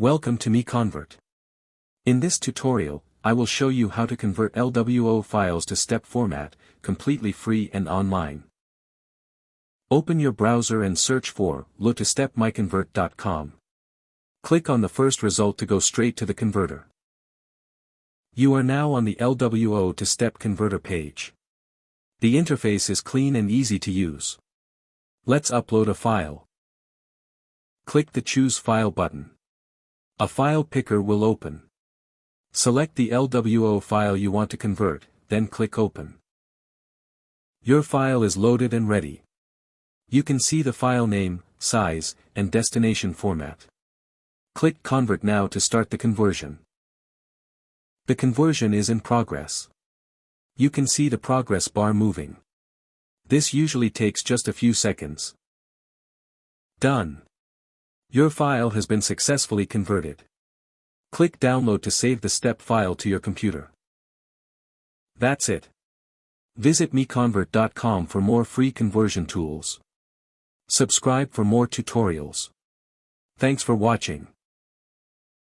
Welcome to MiConvert. In this tutorial, I will show you how to convert LWO files to step format, completely free and online. Open your browser and search for LWO-MiConvert.com. Click on the first result to go straight to the converter. You are now on the LWO to step converter page. The interface is clean and easy to use. Let's upload a file. Click the Choose File button. A file picker will open. Select the LWO file you want to convert, then click Open. Your file is loaded and ready. You can see the file name, size, and destination format. Click Convert now to start the conversion. The conversion is in progress. You can see the progress bar moving. This usually takes just a few seconds. Done. Your file has been successfully converted. Click Download to save the step file to your computer. That's it. Visit MiConvert.com for more free conversion tools. Subscribe for more tutorials. Thanks for watching.